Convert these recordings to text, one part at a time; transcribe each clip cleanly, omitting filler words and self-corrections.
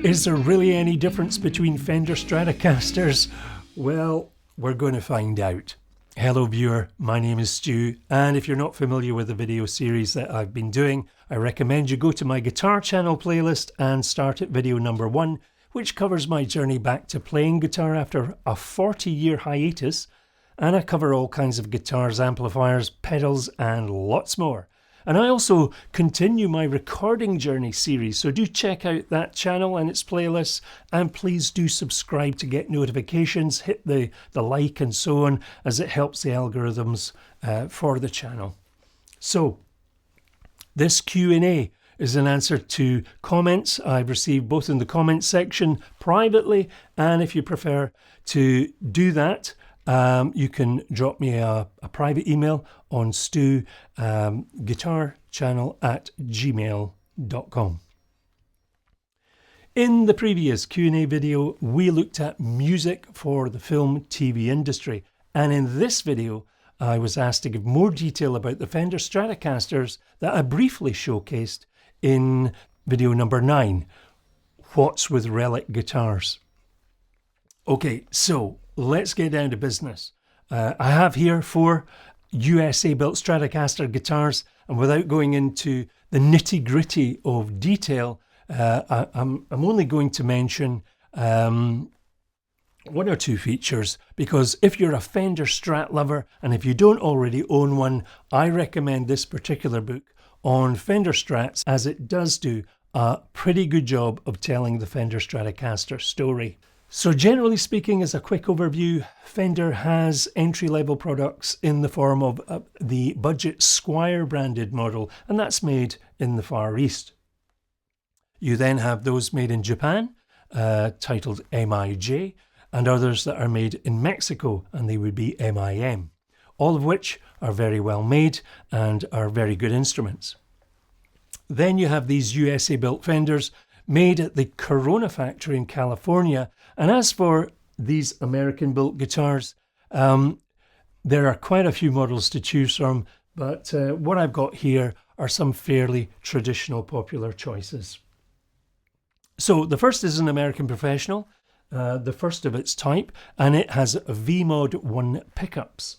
Is there really any difference between Fender Stratocasters? Well, we're going to find out. Hello viewer, my name is Stu, and if you're not familiar with the video series that I've been doing, I recommend you go to my guitar channel playlist and start at video number 1, which covers my journey back to playing guitar after a 40-year hiatus, and I cover all kinds of guitars, amplifiers, pedals and lots more. And I also continue my recording journey series, so do check out that channel and its playlists, and please do subscribe to get notifications, hit the like and so on, as it helps the algorithms for the channel. So this Q&A is an answer to comments I've received both in the comments section privately, and if you prefer to do that, you can drop me a private email on stuguitarchannel@gmail.com. In the previous Q&A video, we looked at music for the film TV industry, and in this video, I was asked to give more detail about the Fender Stratocasters that I briefly showcased in video number 9, What's with Relic Guitars? Okay, so let's get down to business. I have here 4 USA built Stratocaster guitars, and without going into the nitty gritty of detail, I'm only going to mention 1 or 2 features, because if you're a Fender Strat lover and if you don't already own one, I recommend this particular book on Fender Strats, as it does do a pretty good job of telling the Fender Stratocaster story. So generally speaking, as a quick overview, Fender has entry-level products in the form of the budget Squire branded model, and that's made in the Far East. You then have those made in Japan, titled MIJ, and others that are made in Mexico, and they would be MIM, all of which are very well made and are very good instruments. Then you have these USA built Fenders made at the Corona factory in California. And as for these American built guitars, there are quite a few models to choose from, but what I've got here are some fairly traditional popular choices. So the first is an American Professional, the first of its type, and it has Mod1 pickups.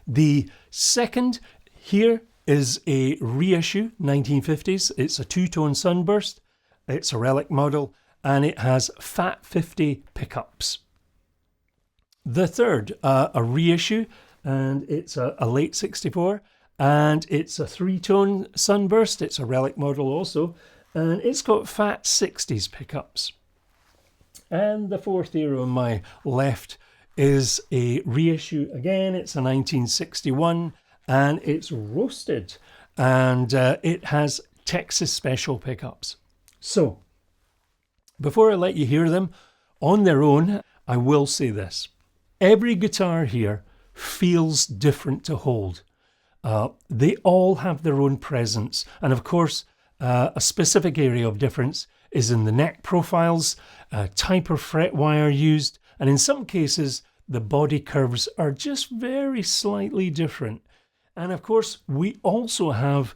The second here is a reissue, 1950s. It's a 2-tone Sunburst. It's a relic model, and it has Fat 50 pickups. The third, a reissue, and it's a late 64, and it's a 3-tone Sunburst. It's a relic model also, and it's got Fat 60s pickups. And the fourth here on my left is a reissue. Again, it's a 1961, and it's roasted, and it has Texas Special pickups. So, before I let you hear them on their own, I will say this. Every guitar here feels different to hold. They all have their own presence. And of course, a specific area of difference is in the neck profiles, type of fret wire used, and in some cases, the body curves are just very slightly different. And of course, we also have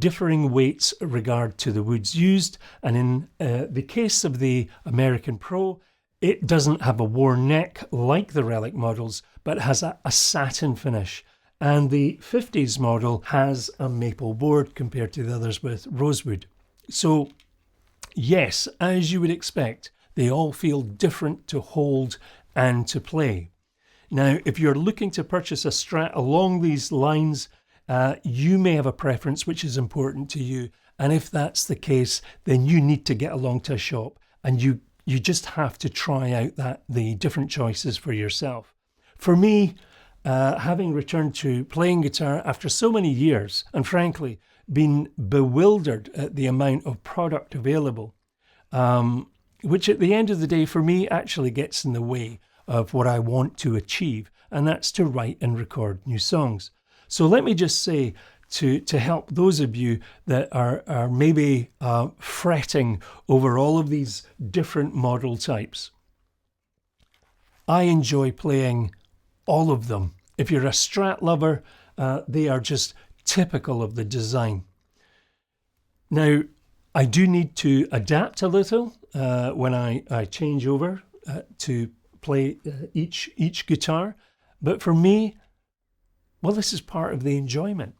differing weights in regard to the woods used. And in the case of the American Pro, it doesn't have a worn neck like the relic models, but has a satin finish. And the 50s model has a maple board compared to the others with rosewood. So yes, as you would expect, they all feel different to hold and to play. Now, if you're looking to purchase a Strat along these lines, you may have a preference which is important to you. And if that's the case, then you need to get along to a shop, and you just have to try out the different choices for yourself. For me, having returned to playing guitar after so many years, and frankly, been bewildered at the amount of product available, which at the end of the day for me actually gets in the way of what I want to achieve, and that's to write and record new songs. So let me just say, to help those of you that are maybe fretting over all of these different model types, I enjoy playing all of them. If you're a Strat lover, they are just typical of the design. Now, I do need to adapt a little when I change over to play each guitar. But for me, well, this is part of the enjoyment.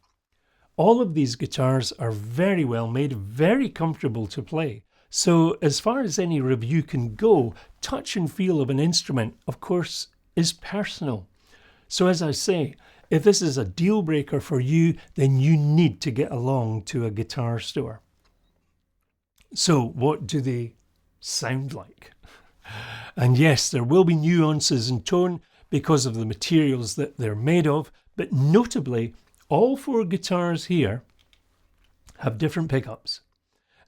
All of these guitars are very well made, very comfortable to play. So as far as any review can go, touch and feel of an instrument, of course, is personal. So as I say, if this is a deal breaker for you, then you need to get along to a guitar store. So what do they sound like? And yes, there will be nuances in tone because of the materials that they're made of, but notably, all four guitars here have different pickups,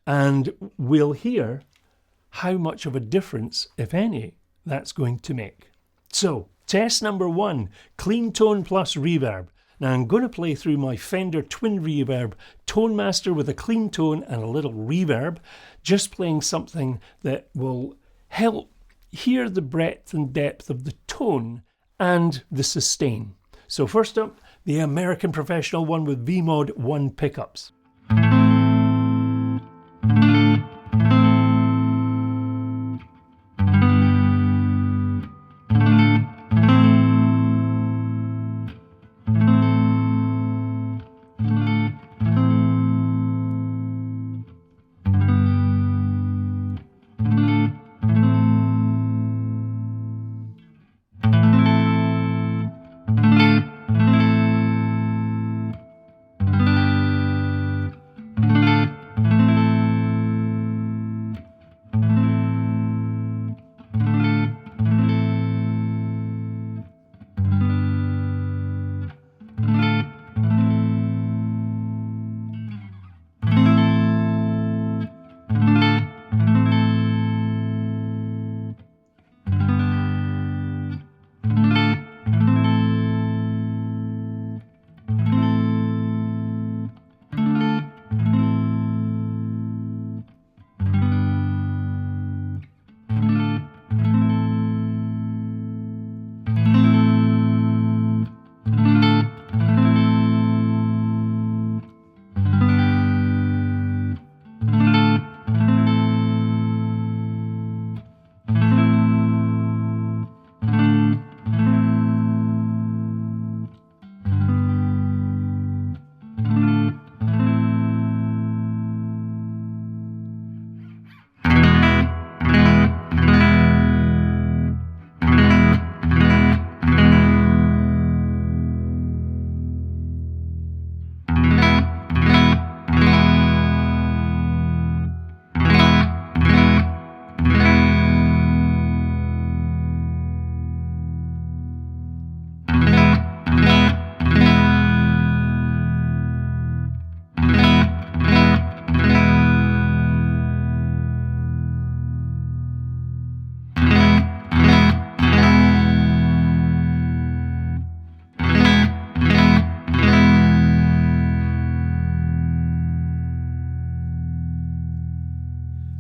and we'll hear how much of a difference, if any, that's going to make. So, test number 1, clean tone plus reverb. Now I'm going to play through my Fender Twin Reverb Tone Master with a clean tone and a little reverb, just playing something that will help hear the breadth and depth of the tone and the sustain. So first up, the American Professional one with Mod1 pickups.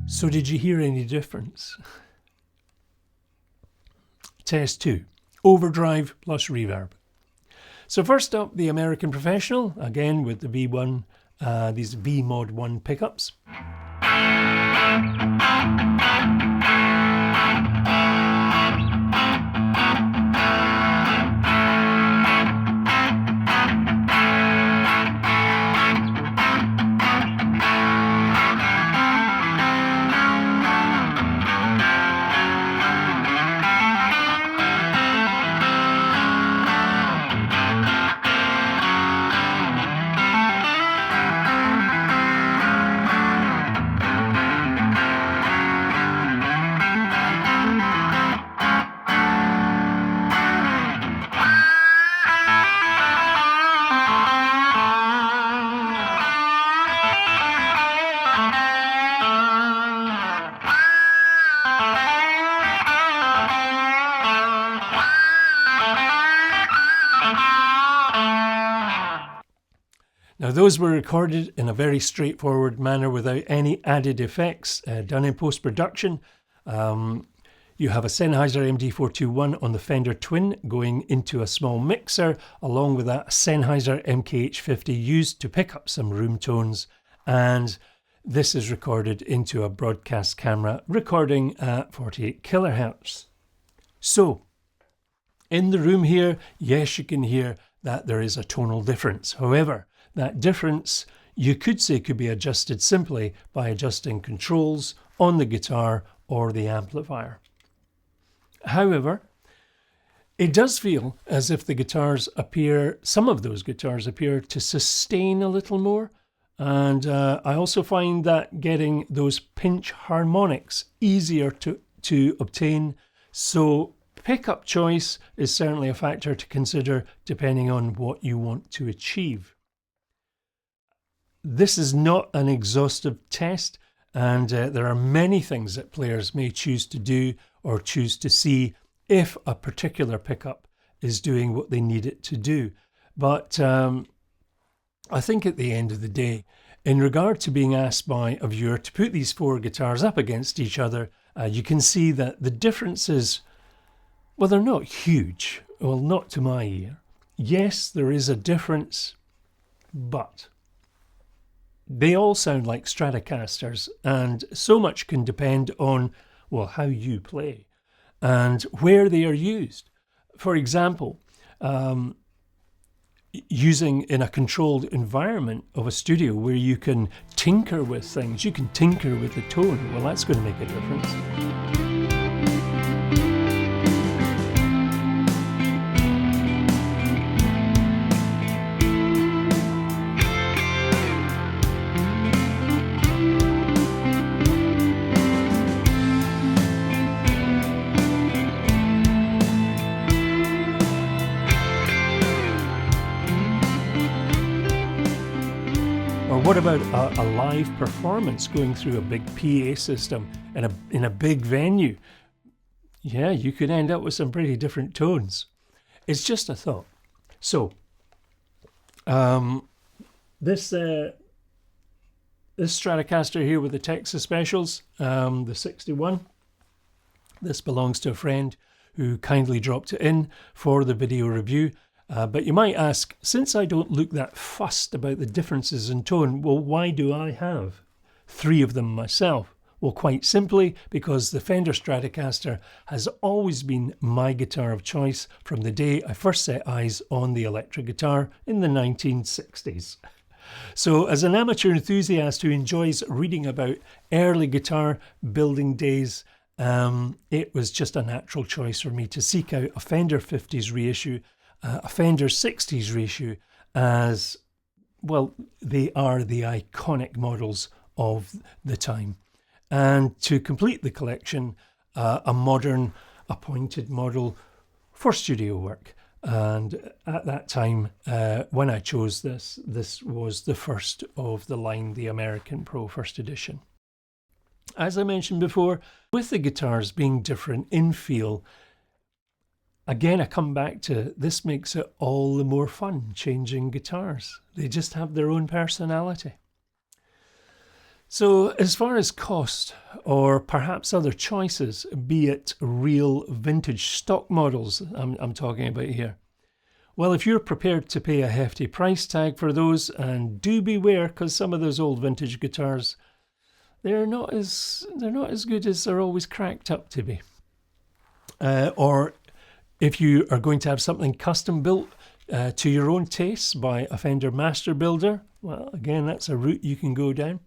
So did you hear any difference? Test 2, overdrive plus reverb. So first up, the American Professional, again with the V1, these Mod1 pickups. Now those were recorded in a very straightforward manner without any added effects done in post-production. You have a Sennheiser MD421 on the Fender Twin going into a small mixer, along with that Sennheiser MKH50 used to pick up some room tones. And this is recorded into a broadcast camera recording at 48 kilohertz. So, in the room here, yes, you can hear that there is a tonal difference. However, that difference, you could say, could be adjusted simply by adjusting controls on the guitar or the amplifier. However, it does feel as if the guitars appear, some of those guitars appear to sustain a little more. And I also find that getting those pinch harmonics easier to obtain. So pickup choice is certainly a factor to consider depending on what you want to achieve. This is not an exhaustive test, and there are many things that players may choose to do or choose to see if a particular pickup is doing what they need it to do. But I think at the end of the day, in regard to being asked by a viewer to put these four guitars up against each other, you can see that the differences, well, they're not huge. Well, not to my ear. Yes, there is a difference, but they all sound like Stratocasters, and so much can depend on, well, how you play and where they are used. For example, using in a controlled environment of a studio where you can tinker with things, you can tinker with the tone, well, that's going to make a difference. Or what about a live performance going through a big PA system in a big venue? Yeah, you could end up with some pretty different tones. It's just a thought. So, this Stratocaster here with the Texas Specials, the 61, this belongs to a friend who kindly dropped it in for the video review. But you might ask, since I don't look that fussed about the differences in tone, well, why do I have three of them myself? Well, quite simply because the Fender Stratocaster has always been my guitar of choice from the day I first set eyes on the electric guitar in the 1960s. So as an amateur enthusiast who enjoys reading about early guitar building days, it was just a natural choice for me to seek out a Fender 50s reissue, a Fender 60s reissue, as well, they are the iconic models of the time. And to complete the collection, a modern appointed model for studio work. And at that time, when I chose this was the first of the line, the American Pro First Edition. As I mentioned before, with the guitars being different in feel, again, I come back to this makes it all the more fun, changing guitars. They just have their own personality. So as far as cost, or perhaps other choices, be it real vintage stock models I'm talking about here, well, if you're prepared to pay a hefty price tag for those, and do beware, because some of those old vintage guitars, they're not as good as they're always cracked up to be. Or if you are going to have something custom built to your own tastes by a Fender master builder, well, again, that's a route you can go down.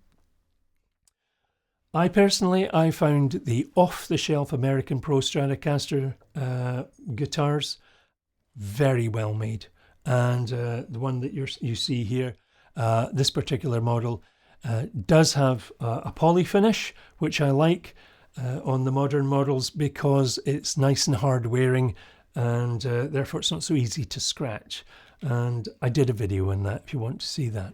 I found the off-the-shelf American Pro Stratocaster guitars very well made, and the one that you see here, this particular model, does have a poly finish, which I like on the modern models because it's nice and hard wearing, and therefore it's not so easy to scratch. And I did a video on that if you want to see that.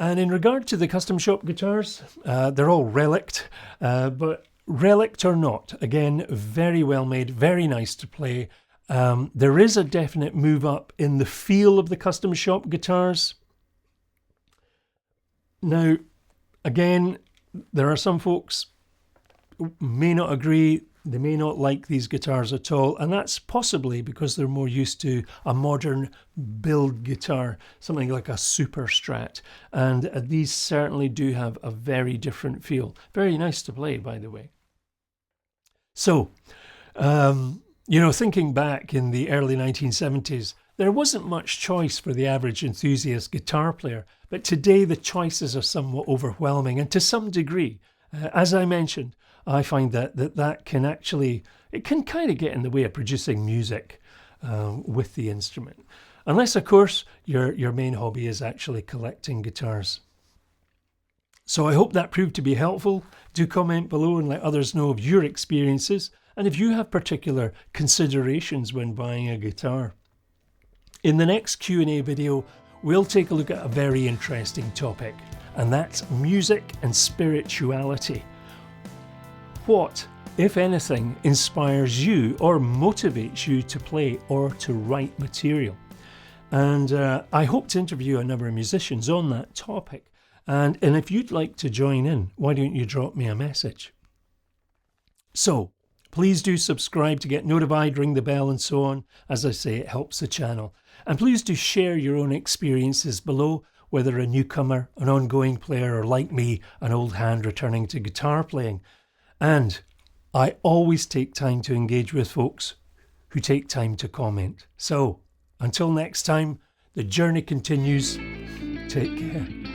And in regard to the custom shop guitars, they're all relict, but relict or not, again, very well made, very nice to play. There is a definite move up in the feel of the custom shop guitars. Now, again, there are some folks who may not agree. They may not like these guitars at all, and that's possibly because they're more used to a modern build guitar, something like a Super Strat, and these certainly do have a very different feel. Very nice to play, by the way. So, thinking back in the early 1970s, there wasn't much choice for the average enthusiast guitar player, but today the choices are somewhat overwhelming, and to some degree, as I mentioned, I find that can actually, it can kind of get in the way of producing music with the instrument. Unless, of course, your main hobby is actually collecting guitars. So I hope that proved to be helpful. Do comment below and let others know of your experiences, and if you have particular considerations when buying a guitar. In the next Q&A video, we'll take a look at a very interesting topic, and that's music and spirituality. What, if anything, inspires you or motivates you to play or to write material? And I hope to interview a number of musicians on that topic. And if you'd like to join in, why don't you drop me a message? So, please do subscribe to get notified, ring the bell and so on. As I say, it helps the channel. And please do share your own experiences below, whether a newcomer, an ongoing player, or like me, an old hand returning to guitar playing. And I always take time to engage with folks who take time to comment. So, until next time, the journey continues. Take care.